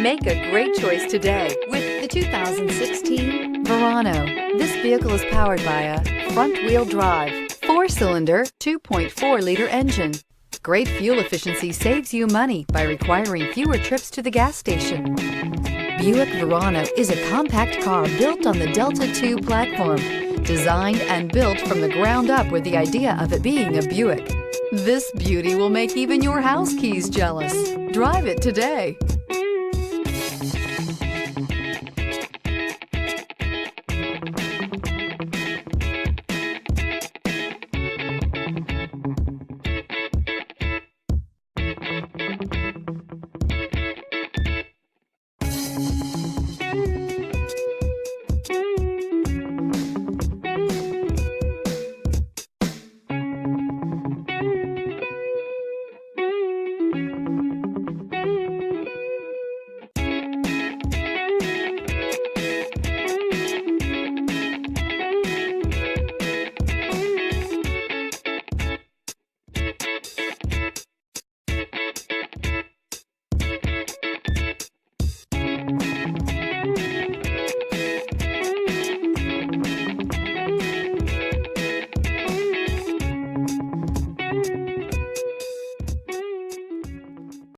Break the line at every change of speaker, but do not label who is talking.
Make a great choice today with the 2016 Verano. This vehicle is powered by a front-wheel drive, 4-cylinder, 2.4-liter engine. Great fuel efficiency saves you money by requiring fewer trips to the gas station. Buick Verano is a compact car built on the Delta II platform, designed and built from the ground up with the idea of it being a Buick. This beauty will make even your house keys jealous. Drive it today.